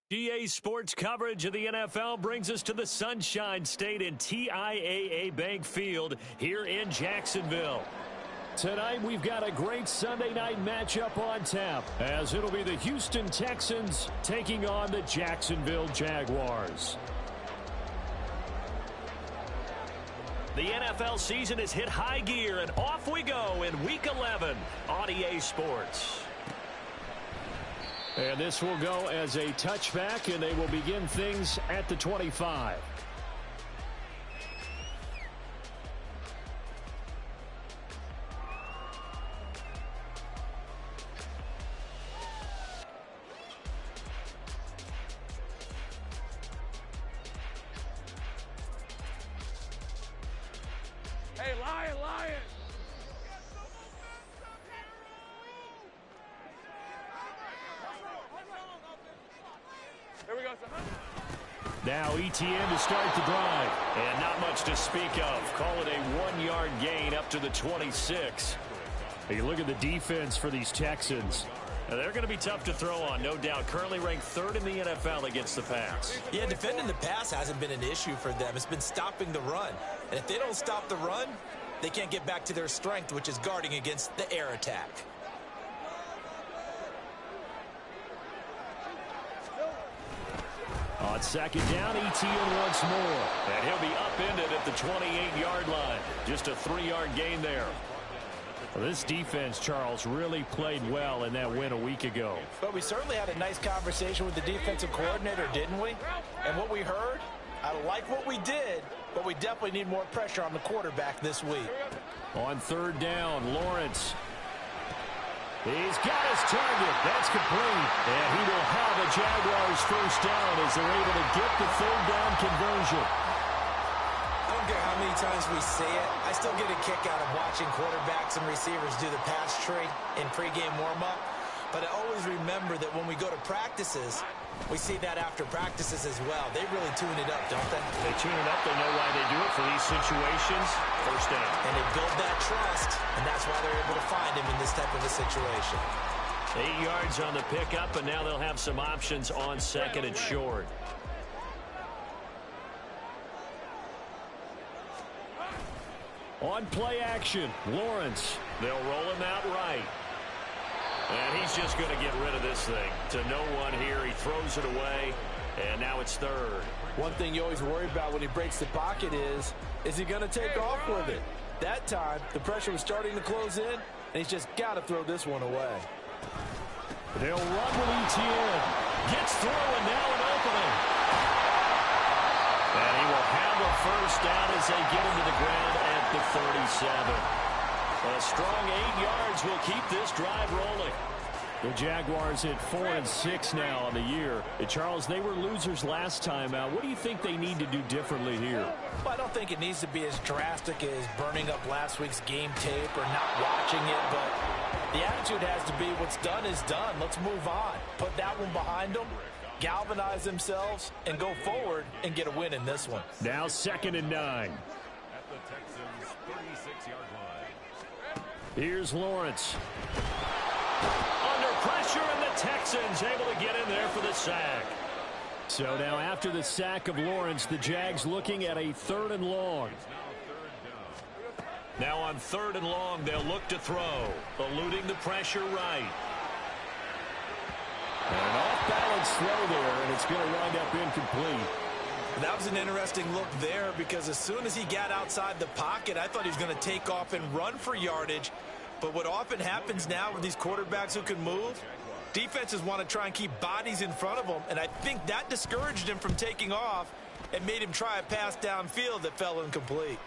GA Sports coverage of the NFL brings us to the Sunshine State in TIAA Bank Field here in Jacksonville. Tonight we've got a great Sunday night matchup on tap, as it'll be the Houston Texans taking on the Jacksonville Jaguars. The NFL season has hit high gear, and off we go in Week 11 on EA Sports. And this will go as a touchback, and they will begin things at the 25. Hey, Lion! Here we go, now ETN to start the drive. And not much to speak of. Call it a 1-yard gain up to the 26. You look at the defense for these Texans. Now, they're going to be tough to throw on, no doubt. Currently ranked 3rd in the NFL against the pass. Yeah, defending the pass hasn't been an issue for them. It's been stopping the run. And if they don't stop the run, they can't get back to their strength, which is guarding against the air attack. On second down, ETN once more. And he'll be upended at the 28-yard line. Just a 3-yard gain there. Well, this defense, Charles, really played well in that win a week ago. But we certainly had a nice conversation with the defensive coordinator, didn't we? And what we heard, I like what we did, but we definitely need more pressure on the quarterback this week. On third down, Lawrence. He's got his target. That's complete. And he will have a Jaguars first down as they're able to get the third down conversion. I don't care how many times we say it, I still get a kick out of watching quarterbacks and receivers do the pass tree in pregame warm-up. But I always remember that when we go to practices, we see that after practices as well. They really tune it up, don't they? They tune it up. They know why they do it for these situations. First down. And they build that trust, and that's why they're able to find him in this type of a situation. 8 yards on the pickup, and now they'll have some options on second and short. On play action, Lawrence. They'll roll him out right. And he's just going to get rid of this thing. To no one here. He throws it away, and now it's third. One thing you always worry about when he breaks the pocket is he going to take off with it? That time, the pressure was starting to close in, and he's just got to throw this one away. They'll run with ETN. Gets through, and now an opening. And he will have a first down as they get him to the ground at the 37. A strong 8 yards will keep this drive rolling. The Jaguars at 4-6 now on the year. Charles, they were losers last time out. What do you think they need to do differently here? Well, I don't think it needs to be as drastic as burning up last week's game tape or not watching it, but the attitude has to be what's done is done. Let's move on. Put that one behind them, galvanize themselves, and go forward and get a win in this one. Now 2nd and 9. At the Texans' 36-yard line. Here's Lawrence. Under pressure, and the Texans able to get in there for the sack. So now after the sack of Lawrence, the Jags looking at a 3rd and long. Now on 3rd and long, they'll look to throw. Eluding the pressure right. And an off-balance throw there, and it's going to wind up incomplete. That was an interesting look there because as soon as he got outside the pocket, I thought he was going to take off and run for yardage. But what often happens now with these quarterbacks who can move, defenses want to try and keep bodies in front of them, and I think that discouraged him from taking off and made him try a pass downfield that fell incomplete.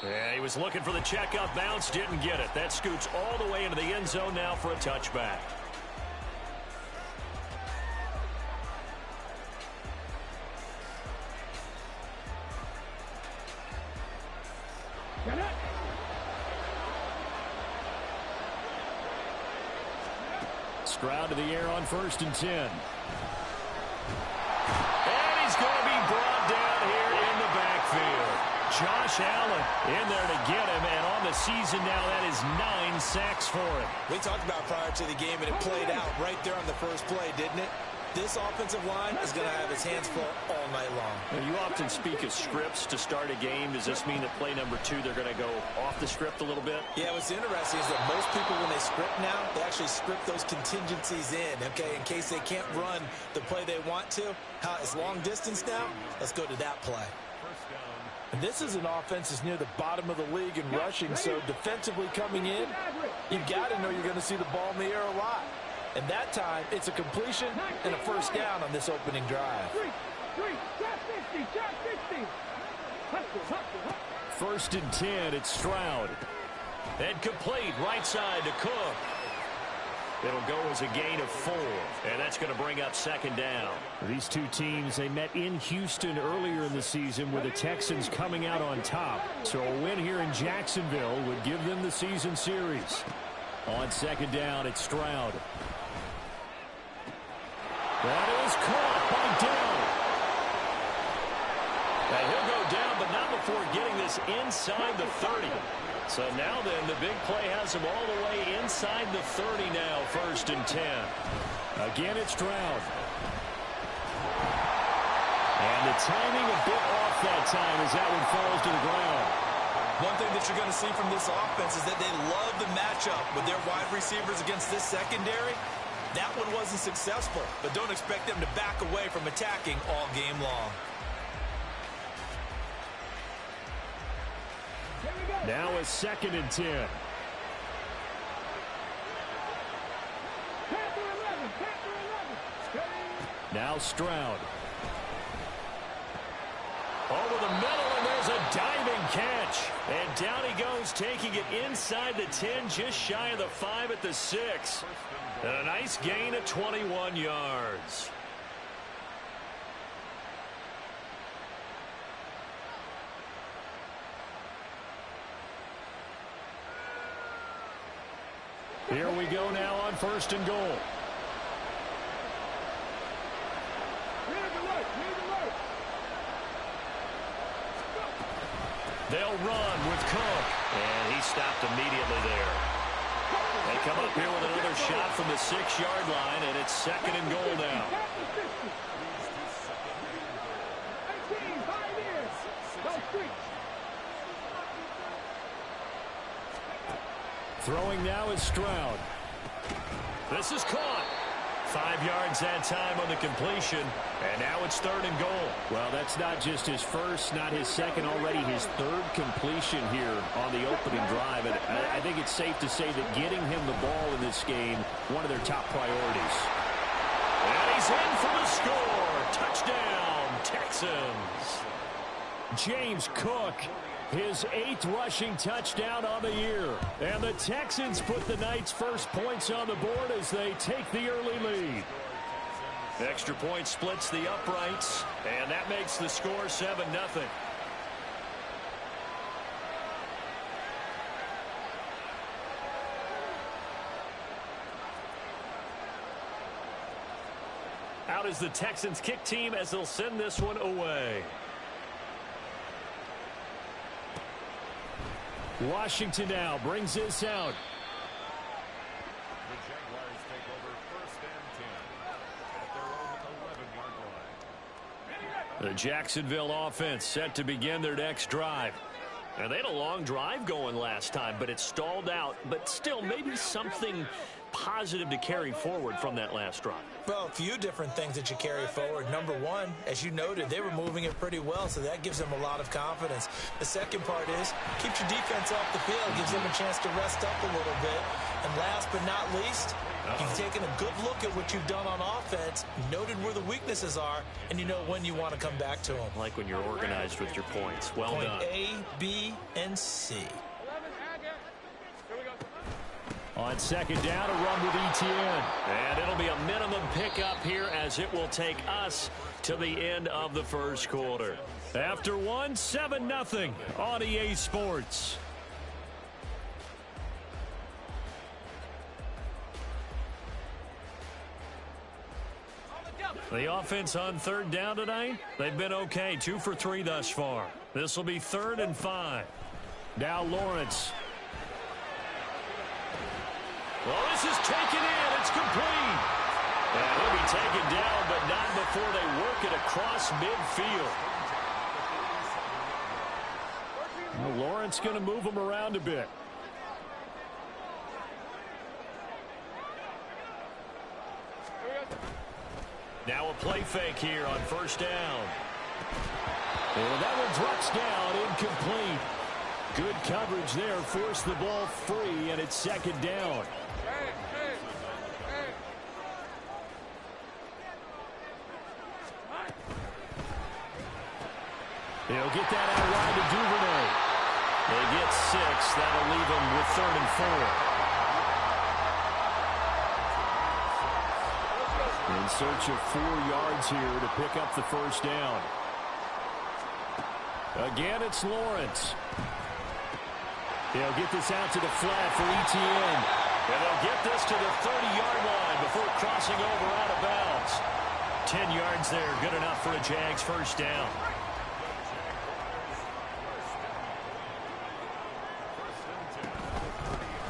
Yeah, he was looking for the checkup bounce, didn't get it. That scoots all the way into the end zone now for a touchback. Stroud to the air on 1st and 10. And he's going to be brought down here in the backfield. Josh Allen in there to get him, and on the season now, that is 9 sacks for him. We talked about prior to the game, and it played out right there on the first play, didn't it? this offensive line is going to have his hands full all night long. Now, you often speak of scripts to start a game. Does this mean that play number 2, they're going to go off the script a little bit? Yeah, what's interesting is that most people, when they script now, they actually script those contingencies in, okay, in case they can't run the play they want to. It's long distance now. Let's go to that play. And this is an offense that's near the bottom of the league in rushing, so defensively coming in, you've got to know you're going to see the ball in the air a lot. And that time, it's a completion and a first down on this opening drive. 1st and 10, it's Stroud. And complete, right side to Cook. It'll go as a gain of 4, and that's going to bring up 2nd down. These two teams, they met in Houston earlier in the season with the Texans coming out on top. So a win here in Jacksonville would give them the season series. On 2nd down, it's Stroud. That is caught by Dell. Now he'll go down, but not before getting this inside the 30. So now then, the big play has him all the way inside the 30 now, 1st and 10. Again, it's Stroud. And the timing a bit off that time as that one falls to the ground. One thing that you're going to see from this offense is that they love the matchup with their wide receivers against this secondary. That one wasn't successful, but don't expect them to back away from attacking all game long. Now a 2nd and 10. Now Stroud. Over the middle, and there's a diving catch. And down he goes, taking it inside the 10, just shy of the 5 at the 6. And a nice gain of 21 yards. Here we go now on 1st and goal. They'll run with Cook, and he stopped immediately there. They come up here with another shot from the 6-yard line, and it's 2nd and goal now. Throwing now is Stroud. This is caught. 5 yards that time on the completion, and now it's 3rd and goal. Well, that's not just his first, not his second, already his 3rd completion here on the opening drive. And I think it's safe to say that getting him the ball in this game, one of their top priorities. And he's in for the score. Touchdown, Texans. James Cook, his 8th rushing touchdown on the year. And the Texans put the Knights' first points on the board as they take the early lead. Extra point splits the uprights, and that makes the score 7-0. Out is the Texans kick team as they'll send this one away. Washington now brings this out. The Jaguars take over 1st and 10 at their own 11-yard line. The Jacksonville offense set to begin their next drive. Now, they had a long drive going last time, but it stalled out. But still, maybe something positive to carry forward from that last drive. Well, a few different things that you carry forward. Number one, as you noted, they were moving it pretty well, so that gives them a lot of confidence. The second part is, keeps your defense off the field, gives them a chance to rest up a little bit. And last but not least, you've taken a good look at what you've done on offense, noted where the weaknesses are, and you know when you want to come back to them. Like when you're organized with your points. Well Point done. A, B, and C. On 2nd down, a run with ETN. And it'll be a minimum pickup here as it will take us to the end of the first quarter. After one, 7-0 on EA Sports. The offense on 3rd down tonight, they've been okay. 2 for 3 thus far. This will be 3rd and 5. Now Lawrence. Well, this is taken in. It's complete. And he'll be taken down, but not before they work it across midfield. Well, Lawrence going to move him around a bit. Now a play fake here on first down. And that one drops down, incomplete. Good coverage there, forced the ball free, and it's second down. He'll get that out wide to Duvernay. They get 6. That'll leave them with 3rd and 4. In search of 4 yards here to pick up the first down. Again, it's Lawrence. He'll get this out to the flat for Etienne. And they'll get this to the 30-yard line before crossing over out of bounds. 10 yards there, good enough for a Jags first down.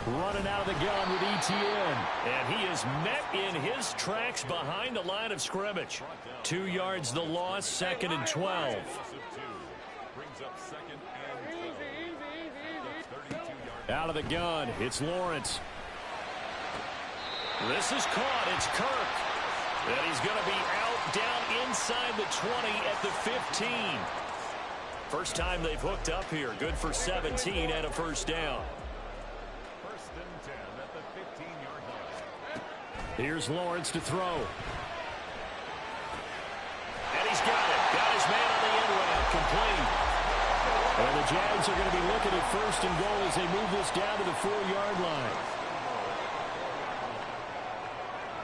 Running out of the gun with Etienne. And he is met in his tracks behind the line of scrimmage. 2 yards the loss, 2nd and 12. Out of the gun, it's Lawrence. This is caught, it's Kirk. And he's going to be out down inside the 20 at the 15. First time they've hooked up here. Good for 17 and a first down. Here's Lawrence to throw. And he's got it. Got his man on the end route. Complete. And the Jags are going to be looking at 1st and goal as they move this down to the 4-yard line.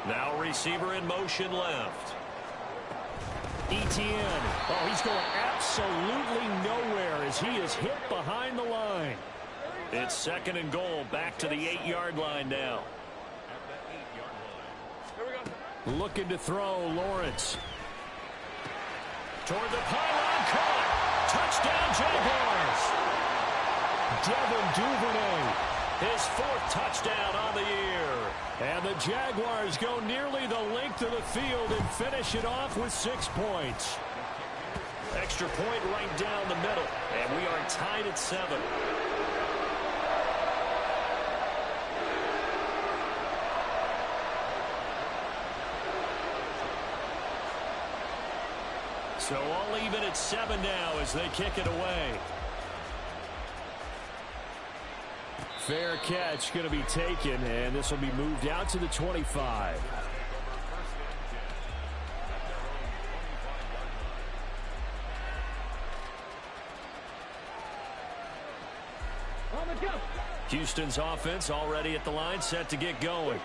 Now receiver in motion left. Etienne. Oh, he's going absolutely nowhere as he is hit behind the line. It's 2nd and goal. Back to the 8-yard line now. Looking to throw, Lawrence. Toward the pylon, caught. Touchdown, Jaguars. Devin Duvernay, his 4th touchdown on the year. And the Jaguars go nearly the length of the field and finish it off with 6 points. Extra point right down the middle, and we are tied at 7. So all even at 7 now as they kick it away. Fair catch going to be taken, and this will be moved out to the 25. Houston's offense already at the line, set to get going.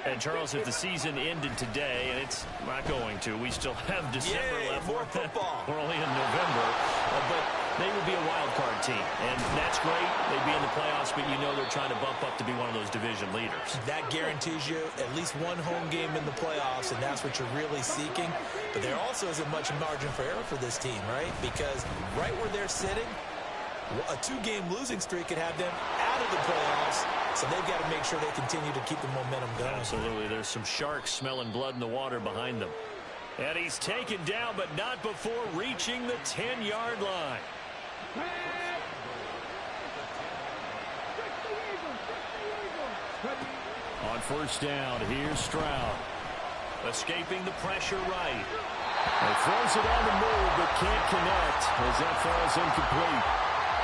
And, Charles, if the season ended today, and it's not going to, we still have December left. More football. We're only in November. But they would be a wild card team. And that's great. They'd be in the playoffs, but you know they're trying to bump up to be one of those division leaders. That guarantees you at least one home game in the playoffs, and that's what you're really seeking. But there also isn't much margin for error for this team, right? Because right where they're sitting, a 2-game losing streak could have them out of the playoffs, so they've got to make sure they continue to keep the momentum going. Absolutely. There's some sharks smelling blood in the water behind them. And he's taken down, but not before reaching the 10-yard line. On first down, here's Stroud. Escaping the pressure right. He throws it on the move, but can't connect as that falls incomplete.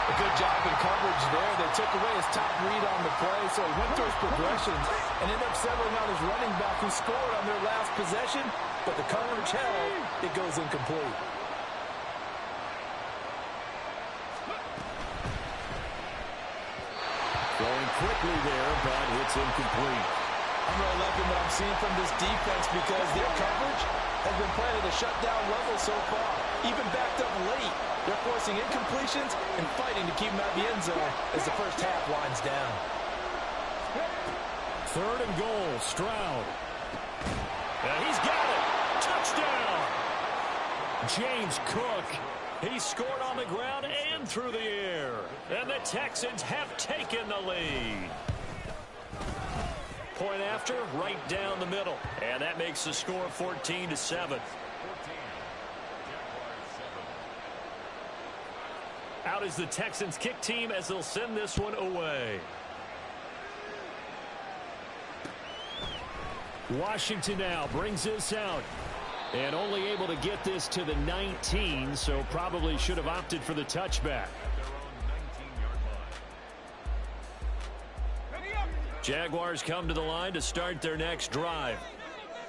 A good job in coverage there. They took away his top read on the play, so he went through his progressions and ended up settling on his running back who scored on their last possession, but the coverage held. It goes incomplete. Going quickly there, but it's incomplete. I'm really liking what I'm seeing from this defense because their coverage has been playing at a shutdown level so far. Even backed up late, they're forcing incompletions and fighting to keep them out of the end zone as the first half winds down. 3rd and goal, Stroud. And he's got it. Touchdown. James Cook. He scored on the ground and through the air. And the Texans have taken the lead. Point after, right down the middle. And that makes the score 14-7. Out is the Texans kick team as they'll send this one away. Washington now brings this out. And only able to get this to the 19, so probably should have opted for the touchback. Jaguars come to the line to start their next drive.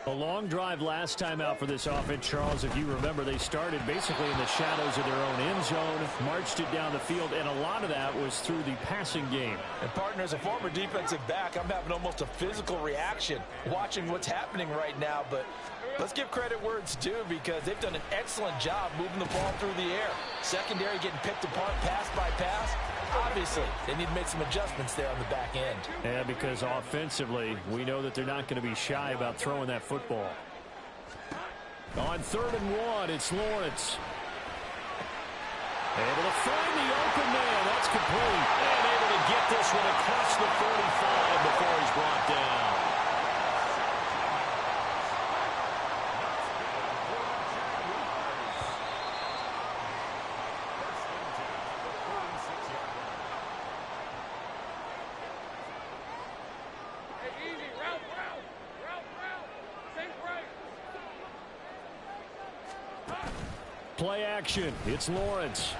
A long drive last time out for this offense, Charles. If you remember, they started basically in the shadows of their own end zone, marched it down the field, and a lot of that was through the passing game. And, partner, as a former defensive back, I'm having almost a physical reaction watching what's happening right now. But let's give credit where it's due, because they've done an excellent job moving the ball through the air. Secondary getting picked apart pass by pass. Obviously, they need to make some adjustments there on the back end. Yeah, because offensively, we know that they're not going to be shy about throwing that football. On 3rd and 1, it's Lawrence. Able to find the open man. That's complete. And able to get this one across the 45 before he's brought down. Play action. It's Lawrence.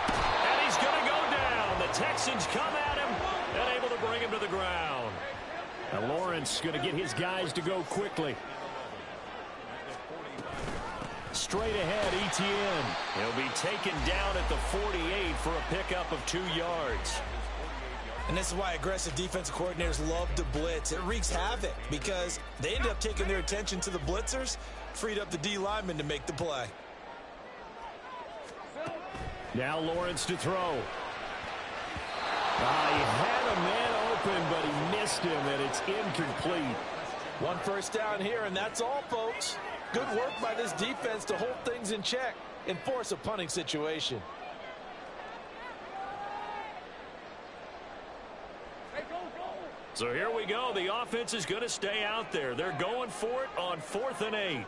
And he's going to go down. The Texans come at him and able to bring him to the ground. Now Lawrence going to get his guys to go quickly. Straight ahead, Etienne. He'll be taken down at the 48 for a pickup of 2 yards. And this is why aggressive defensive coordinators love to blitz. It wreaks havoc because they end up taking their attention to the blitzers, freed up the D lineman to make the play. Now Lawrence to throw. He had a man open, but he missed him, and it's incomplete. 1 first down here, and that's all, folks. Good work by this defense to hold things in check and force a punting situation. So here we go. The offense is going to stay out there. They're going for it on 4th and 8.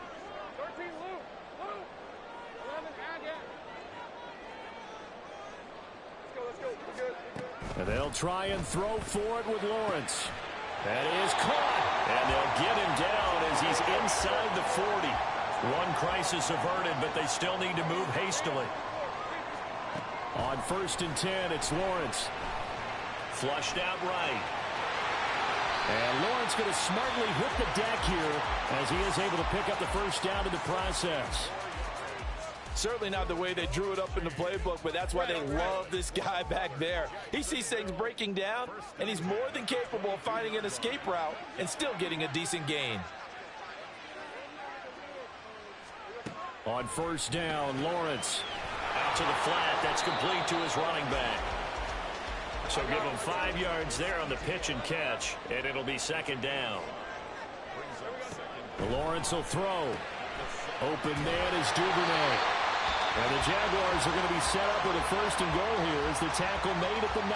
And they'll try and throw for it with Lawrence. That is caught. And they'll get him down as he's inside the 40. One crisis averted, but they still need to move hastily. On 1st and 10, it's Lawrence. Flushed out right. And Lawrence going to smartly hit the deck here as he is able to pick up the first down in the process. Certainly not the way they drew it up in the playbook, but that's why they love this guy back there. He sees things breaking down, and he's more than capable of finding an escape route and still getting a decent gain. On 1st down, Lawrence. Out to the flat. That's complete to his running back. So give him 5 yards there on the pitch and catch, and it'll be 2nd down. Lawrence will throw. Open man is Duvernay. And the Jaguars are going to be set up with a 1st and goal here as the tackle made at the 9.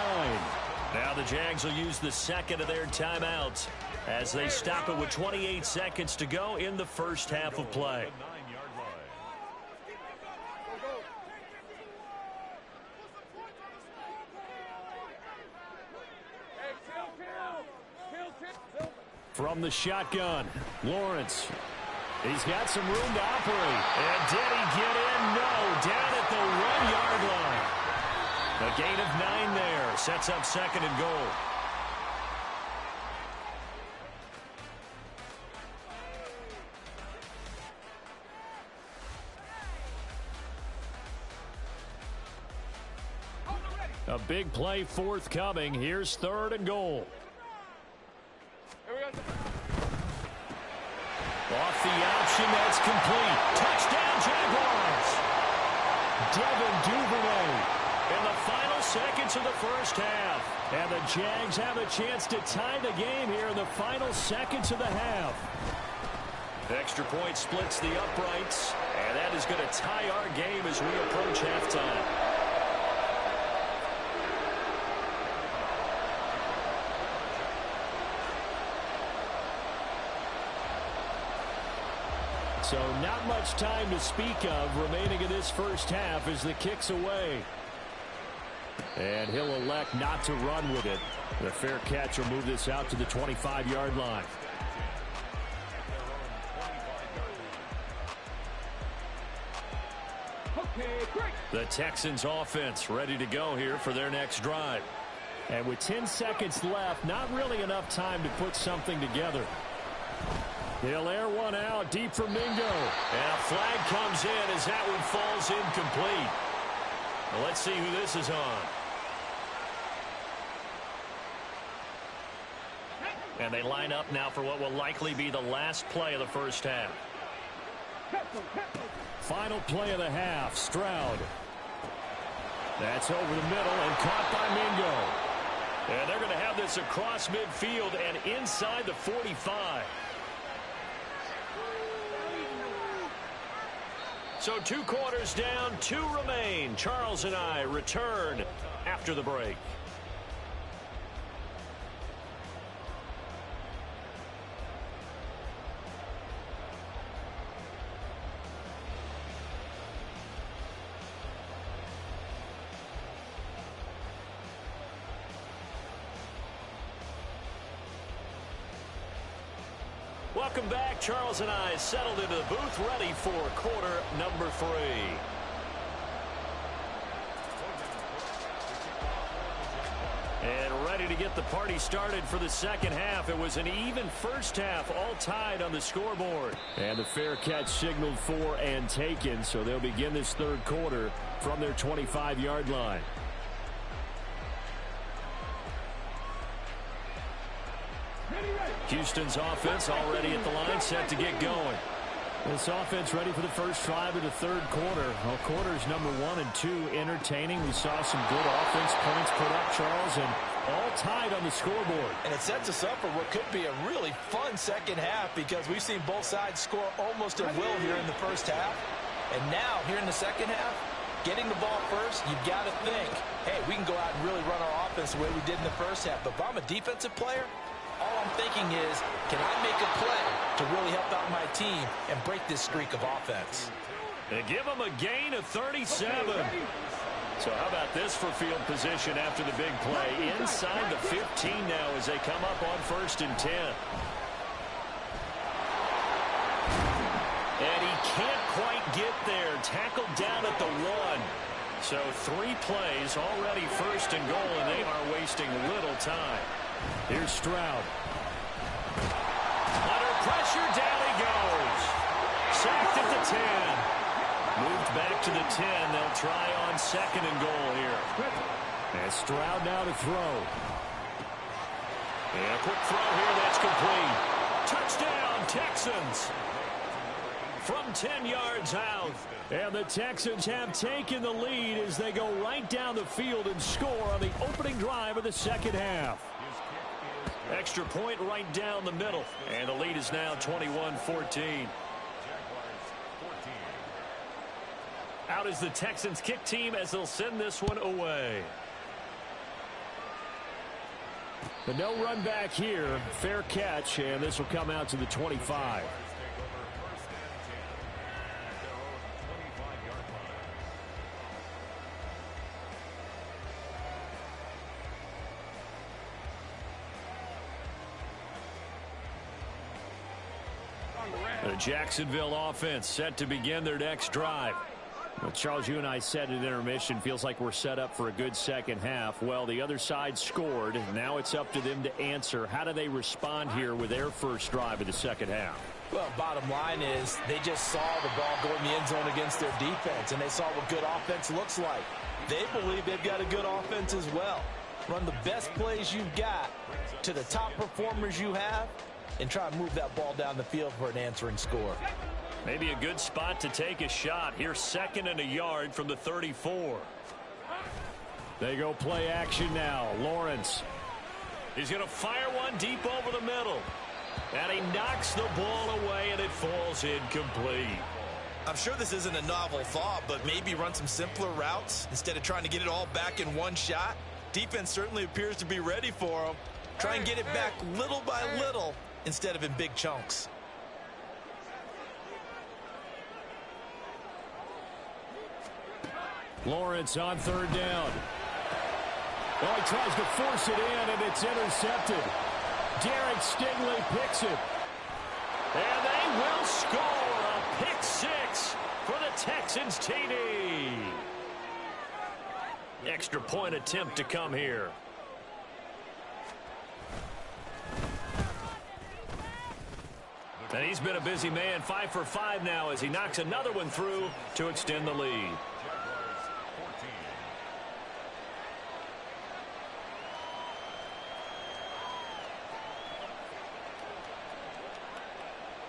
Now the Jags will use the 2nd of their timeouts as they stop it with 28 seconds to go in the first half of play. From the shotgun, Lawrence. He's got some room to operate. And did he get in? No. Down at the 1-yard line. A gain of 9 there. Sets up 2nd and goal. A big play forthcoming. Here's 3rd and goal. Off the option, that's complete. Touchdown, Jaguars. Devin Duvernay in the final seconds of the first half. And the Jags have a chance to tie the game here in the final seconds of the half. Extra point splits the uprights, and that is going to tie our game as we approach halftime. So not much time to speak of remaining in this first half as the kick's away. And he'll elect not to run with it. The fair catch will move this out to the 25-yard line. The Texans offense ready to go here for their next drive. And with 10 seconds left, not really enough time to put something together. He'll air one out deep for Mingo. And a flag comes in as that one falls incomplete. Well, let's see who this is on. And they line up now for what will likely be the last play of the first half. Final play of the half, Stroud. That's over the middle and caught by Mingo. And they're going to have this across midfield and inside the 45. So 2 quarters down, 2 remain. Charles and I return after the break. Welcome back. Charles and I settled into the booth, ready for quarter number 3. And ready to get the party started for the second half. It was an even first half, all tied on the scoreboard. And the fair catch signaled for and taken, so they'll begin this third quarter from their 25-yard line. Houston's offense already at the line, set to get going. This offense ready for the first drive of the third quarter. Well, quarters number 1 and 2 entertaining. We saw some good offense points put up, Charles, and all tied on the scoreboard. And it sets us up for what could be a really fun second half because we've seen both sides score almost at will here in the first half. And now, here in the second half, getting the ball first, you've got to think, hey, we can go out and really run our offense the way we did in the first half. But if I'm a defensive player, all I'm thinking is, can I make a play to really help out my team and break this streak of offense? They give them a gain of 37. So how about this for field position after the big play? Inside the 15 now as they come up on 1st and 10. And he can't quite get there. Tackled down at the 1. So 3 plays already 1st and goal, and they are wasting little time. Here's Stroud. Under pressure, down he goes. Sacked at the 10. Moved back to the 10. They'll try on 2nd and goal here. And Stroud now to throw. And a quick throw here, that's complete. Touchdown, Texans. From 10 yards out. And the Texans have taken the lead as they go right down the field and score on the opening drive of the second half. Extra point right down the middle. And the lead is now 21-14. Out is the Texans kick team as they'll send this one away. But no run back here. Fair catch, and this will come out to the 25. The Jacksonville offense set to begin their next drive. Well, Charles, you and I said at intermission, feels like we're set up for a good second half. Well, the other side scored. Now it's up to them to answer. How do they respond here with their first drive of the second half? Well, bottom line is they just saw the ball go in the end zone against their defense, and they saw what good offense looks like. They believe they've got a good offense as well. Run the best plays you've got to the top performers you have, and try and move that ball down the field for an answering score. Maybe a good spot to take a shot. Here's 2nd and a yard from the 34. They go play action now. Lawrence. He's going to fire one deep over the middle. And he knocks the ball away, and it falls incomplete. I'm sure this isn't a novel thought, but maybe run some simpler routes instead of trying to get it all back in one shot. Defense certainly appears to be ready for him. Try and get it back little by little instead of in big chunks. Lawrence on third down. Well, he tries to force it in, and it's intercepted. Derek Stingley picks it. And they will score a pick six for the Texans TD. Extra point attempt to come here. And he's been a busy man, 5 for 5 now as he knocks another one through to extend the lead.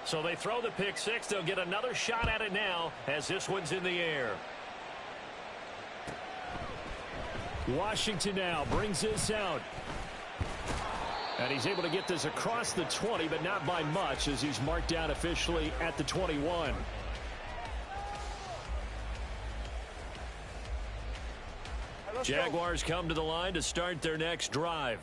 So they throw the pick six. They'll get another shot at it now as this one's in the air. Washington now brings this out. And he's able to get this across the 20, but not by much as he's marked down officially at the 21. Jaguars come to the line to start their next drive.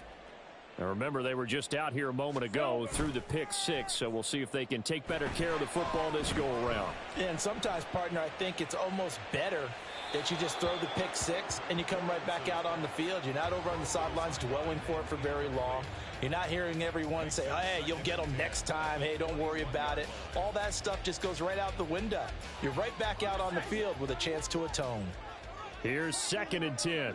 Now remember, they were just out here a moment ago through the pick six, so we'll see if they can take better care of the football this go-around. Yeah, and sometimes, partner, I think it's almost better that you just throw the pick six and you come right back out on the field. You're not over on the sidelines dwelling for it for very long. You're not hearing everyone say, hey, you'll get them next time. Hey, don't worry about it. All that stuff just goes right out the window. You're right back out on the field with a chance to atone. Here's 2nd and 10.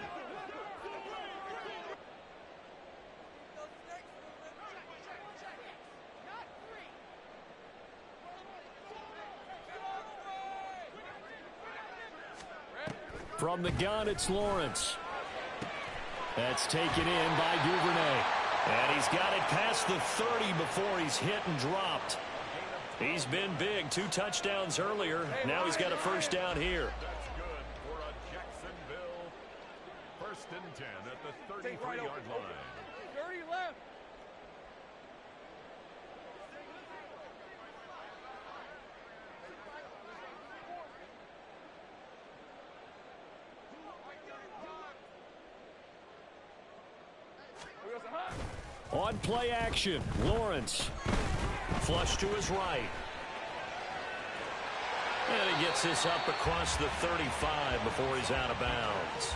From the gun, it's Lawrence. That's taken in by Duvernay. And he's got it past the 30 before he's hit and dropped. He's been big. 2 touchdowns earlier. Now he's got a first down here. That's good for a Jacksonville 1st and 10 at the 33-yard line. 30 left. On play action, Lawrence. Flush to his right. And he gets this up across the 35 before he's out of bounds.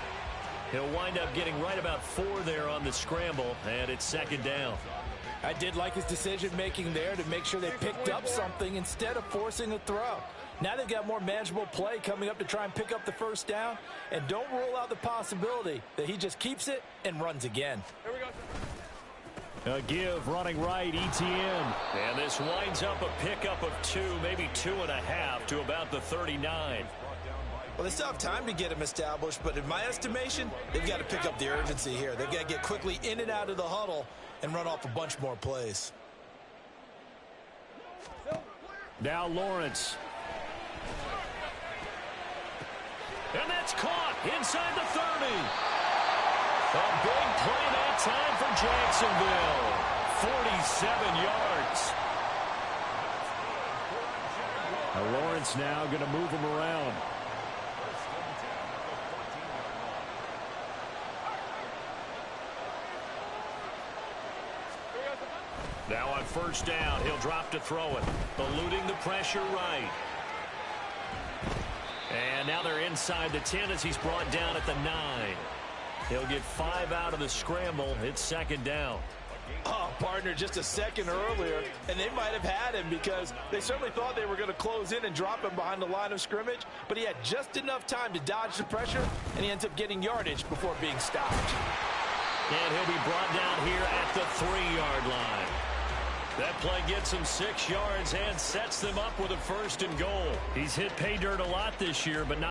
He'll wind up getting right about 4 there on the scramble, and it's 2nd down. I did like his decision-making there to make sure they picked up something instead of forcing a throw. Now they've got more manageable play coming up to try and pick up the first down, and don't rule out the possibility that he just keeps it and runs again. Here we go. A give running right, ETN. And this winds up a pickup of 2, maybe 2.5 to about the 39. Well, they still have time to get him established, but in my estimation, they've got to pick up the urgency here. They've got to get quickly in and out of the huddle and run off a bunch more plays. Now Lawrence. And that's caught inside the 30. A big play that time for Jacksonville. 47 yards. Now Lawrence now going to move him around. Now on first down, he'll drop to throw it. Eluding the pressure right. And now they're inside the 10 as he's brought down at the 9. He'll get 5 out of the scramble. It's 2nd down. Oh, partner, just a second earlier, and they might have had him because they certainly thought they were going to close in and drop him behind the line of scrimmage, but he had just enough time to dodge the pressure, and he ends up getting yardage before being stopped. And he'll be brought down here at the 3-yard line. That play gets him 6 yards and sets them up with a 1st and goal. He's hit pay dirt a lot this year, but not